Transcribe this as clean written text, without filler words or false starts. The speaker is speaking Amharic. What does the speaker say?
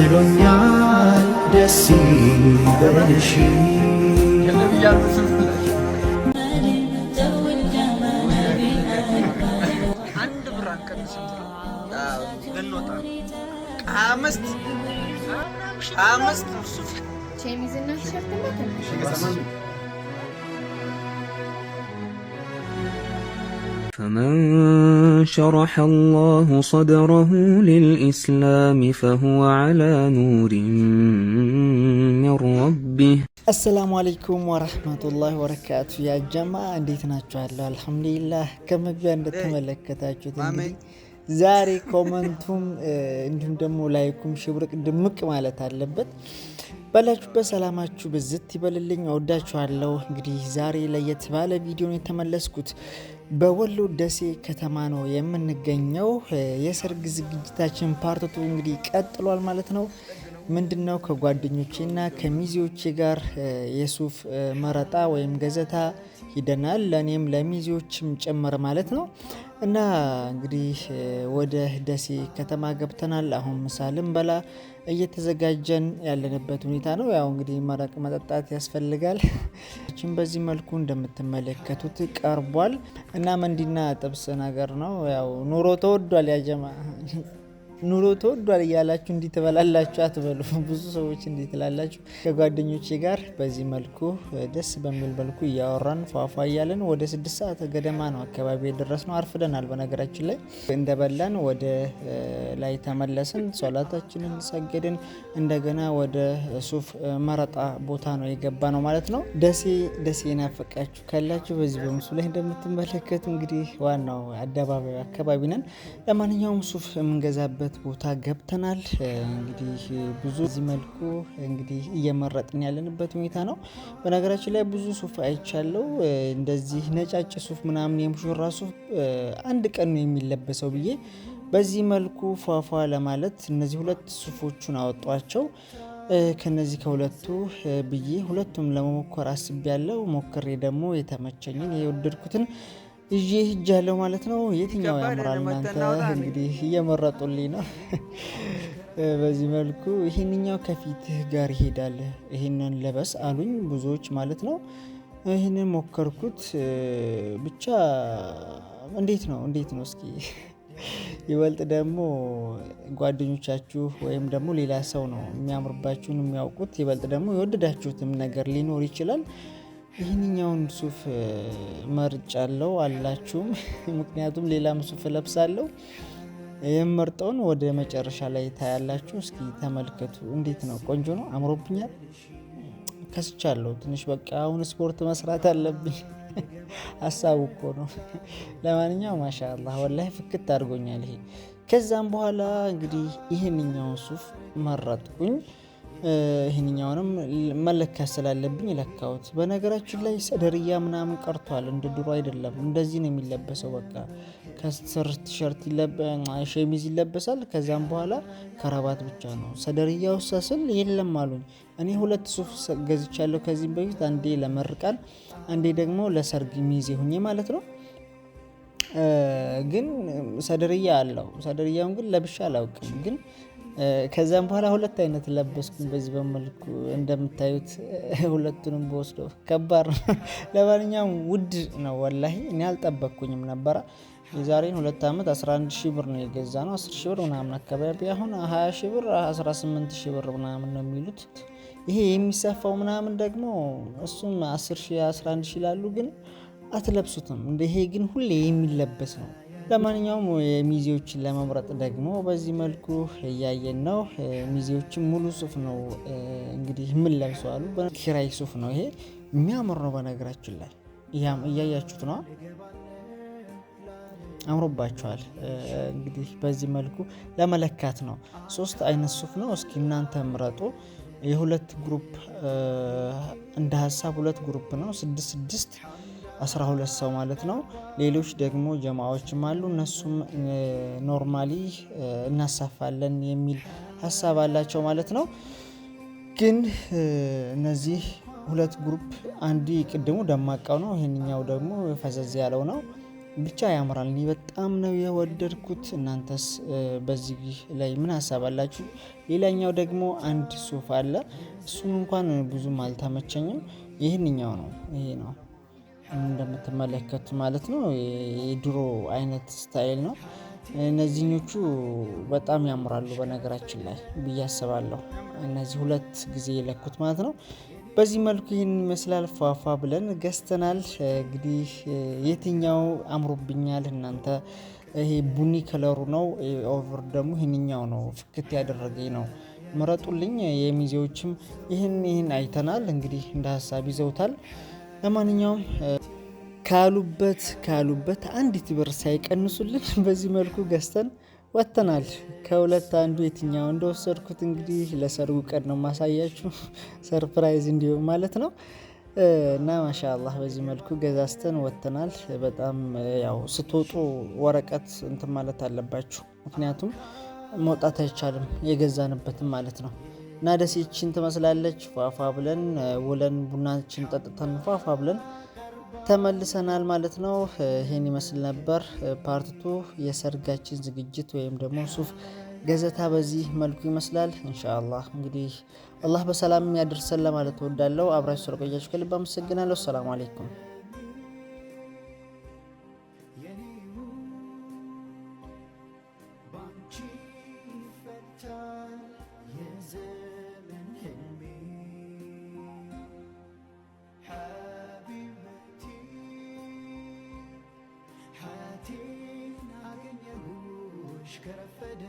ብሎኛል ደስ ይበልሽ فمن شرح الله صدره للإسلام فهو على نور من ربه السلام عليكم ورحمة الله وبركاته يا جماعة እንዴት ናችኋለሁ አልহামዱሊላህ ከመግቢያ እንደተመለከታችሁት እንግዲህ ዛሬ ኮሜንቱም እንዲሁም ደግሞ ላይኩም ሽብርቅ ድምቅ ማለት አለበት ባላችሁበት ሰላማችሁ በዝት ይበልልኝ ወዳችኋለሁ እንግዲህ ዛሬ ለየት ባለ ቪዲዮ ነው የተመለስኩት በወሎ ደሴ ከተማ ነው የምንገኘው የሰርግ ዝግጅታችን ፓርቱ እንግዲህ ቀጥሏል ማለት ነው ምንድነው ከጓደኞቼና ከሚዜዎቼ ጋር የሱፍ መረጣ ወይም ገዘታ ሂደናል ለኔም ለሚዜዎችም ጨመረ ማለት ነው እና እንግዲህ ወደ ደሴ ከተማ ገብተናል አሁን ምሳልን በላ እየተዘጋጀን ያለንበት ሁኔታ ነው ያው እንግዲህ መረቅ መጠጣት ያስፈልጋል እቺን በዚህ መልኩ እንደምትመለከቱት ቀርቧል እና መንዲና ጥብስ ነገር ነው ያው ኑሮ ተወዷል ያ ጀማ ኑሮ ተወዷል ያላችሁ እንዴ ተበላላችሁ አትበሉ ብዙ ሰዎች እንዴ ተላላችሁ ከጓደኞቼ ጋር በዚህ መልኩ ደስ በሚል መልኩ ያወራን ፏፏ ያለን ወደ 6 ሰዓት ገደማ ነው አካባቢ የደረስነው አርፍደናል በነገራችን ላይ እንደበላን ወደ ላይ ተመለስን ሶላታችንን ሰገድን እንደገና ወደ ሱፍ መረጣ ቦታ ነው የገባ ነው ማለት ነው ደሴ ናፈቃችሁ ካላችሁ በዚህ በምስሉ ላይ እንደምትመለከቱ እንግዲህ ዋናው አደባባይ አካባቢ ነን ለማንኛውም ሱፍ የምንገዛበት ቦታ ገብተናል እንግዲህ ብዙ እዚህ መልኩ እንግዲህ እየመረጥን ያለንበት ሁኔታ ነው በነገራችን ላይ ብዙ ሱፍ አይቻለው እንደዚህ ነጫጭ ሱፍ ምናምን የሙሽራ ሱፍ አንድ ቀን ነው የሚለበሰው ብዬ በዚህ መልኩ ፏፏ ለማለት እነዚህ ሁለት ሱፎቹን አወጧቸው ከነዚህ ከሁለቱ ብዬ ሁለቱም ለመሞከር አስቤያለሁ ሞክሬ ደግሞ የተመቸኝን የወደድኩትን እጄ ሄጃለሁ ማለት ነው የትኛው ያምራል እናንተ እንግዲህ እየመረጡልኝ ነው በዚህ መልኩ ይሄንኛው ከፊትህ ጋር ይሄዳል ይሄንን ለበስ አሉኝ ብዙዎች ማለት ነው ይሄንን ሞከርኩት ብቻ እንዴት ነው እስኪ ይበልጥ ደግሞ ጓደኞቻችሁ ወይም ደግሞ ሌላ ሰው ነው የሚያምርባችሁን የሚያውቁት ይበልጥ ደግሞ የወደዳችሁትም ነገር ሊኖር ይችላል ይህንኛውን ሱፍ መርጫለሁ አላችሁም ምክንያቱም ሌላም ሱፍ ለብሳለሁ የምመርጠውን ወደ መጨረሻ ላይ ታያላችሁ እስኪ ተመልከቱ እንዴት ነው ቆንጆ ነው አምሮብኛል ከስቻለሁ ትንሽ በቃ አሁን ስፖርት መስራት አለብኝ ሐሳቡ እኮ ነው ለማንኛውም ማሻአላህ ወላሂ ፍክት አድርጎኛል ይሄ ከዛም በኋላ እንግዲህ ይሄንኛውን ሱፍ መረጥኩኝ ይሄንኛውንም መለካት ስላለብኝ ለካውት በነገራችን ላይ ሰደርያ ምናምን ቀርቷል እንደ ድሮ አይደለም እንደዚህ ነው የሚለበሰው በቃ ከስር ቲሸርት ሸሚዝ ይለበሳል ከዛም በኋላ ከራባት ብቻ ነው ሰደርያው ሰስል የለም አሉኝ እኔ ሁለት ሱፍ ገዝቻለሁ ከዚህ በፊት አንዴ ለመርቃን አንዴ ደግሞ ለሰርግ ሚዜ ሆኜ ማለት ነው ግን ሰደርያ አለው ሰደርያውን ግን ለብሻ አላውቅም ግን ከዛም በኋላ ሁለት አይነት ለበስኩኝ በዚህ በመልኩ እንደምታዩት ሁለቱንም በወስደው ከባድ ለማንኛውም ውድ ነው ወላሂ እኔ አልጠበቅኩኝም ነበር የዛሬን 2 አመት 11000 ብር ነው የገዛነው 10000 ብር ምናምን አካባቢ አሁን 20000 ብር 18000 ብር ምናምን ነው የሚሉት ይሄ የሚሰፋው ምናምን ደግሞ እሱም 10000 11000 ይላሉ ግን አትለብሱትም እንደ ይሄ ግን ሁሌ የሚለበስ ነው ለማንኛውም ሚዜዎችን ለመምረጥ ደግሞ በዚህ መልኩ ያያየን ነው ሚዜዎችን ሙሉ ሱፍ ነው እንግዲህ ምን ለብሰዋል በኪራይ ሱፍ ነው ይሄ የሚያምር ነው በነገራችን ላይ ያያችሁት ነው አምሮባቸዋል እንግዲህ በዚህ መልኩ ለመለካት ነው 3 አይነት ሱፍ ነው እስኪ እናንተ ምረጡ የሁለት ግሩፕ እንደ ሐሳብ ሁለት ግሩፕ ነው 6 12 ሰው ማለት ነው ሌሎች ደግሞ ጀማዓዎችም አሉ እነሱም ኖርማሊ እናሳፋለን የሚል ሐሳብ አላቸው ማለት ነው ግን እነዚህ ሁለት ግሩፕ አንዲ ቅድሙ ደማቃው ነው ይሄንኛው ደግሞ ፈዘዝ ያለው ነው ብቻ ያምራል። እኔ በጣም ነው የወደድኩት። እናንተስ በዚህ ላይ ምን ሀሳብ አላችሁ? ሌላኛው ደግሞ አንድ ሱፍ አለ። እሱም እንኳን ብዙም አልተመቸኝም። ይህንኛው ነው፣ ይሄ ነው እንደምትመለከቱ ማለት ነው። የድሮ አይነት ስታይል ነው። እነዚህኞቹ በጣም ያምራሉ በነገራችን ላይ ብዬ አስባለሁ። እነዚህ ሁለት ጊዜ የለኩት ማለት ነው። በዚህ መልኩ ይህን ይመስላል። ፏፏ ብለን ገዝተናል። እንግዲህ የትኛው አምሮብኛል እናንተ? ይሄ ቡኒ ከለሩ ነው፣ ኦቨር ደግሞ ይህንኛው ነው ፍክት ያደረገኝ ነው፣ ምረጡልኝ። የሚዜዎችም ይህን አይተናል እንግዲህ እንደ ሀሳብ ይዘውታል። ለማንኛውም ካሉበት አንዲት ብር ሳይቀንሱልን በዚህ መልኩ ገዝተን ወጥተናል። ከሁለት አንዱ የትኛው እንደወሰድኩት እንግዲህ ለሰርጉ ቀን ነው ማሳያችሁ፣ ሰርፕራይዝ እንዲሁም ማለት ነው። እና ማሻአላህ በዚህ መልኩ ገዛዝተን ወጥተናል። በጣም ያው ስትወጡ ወረቀት እንትን ማለት አለባችሁ፣ ምክንያቱም መውጣት አይቻልም የገዛንበትም ማለት ነው። እና ደሴችን ትመስላለች። ፏፏ ብለን ውለን ቡናችን ጠጥተን ፏፏ ብለን ተመልሰናል ማለት ነው። ይሄን ይመስል ነበር ፓርት2 የሰርጋችን ዝግጅት ወይም ደግሞ ሱፍ ገዘታ በዚህ መልኩ ይመስላል። ኢንሻአላህ እንግዲህ አላህ በሰላም ያደርሰን ለማለት እወዳለሁ። አብራችሁ ስለቆያችሁ ከልብ አመሰግናለሁ። ሰላም አለይኩም። ከረፈደ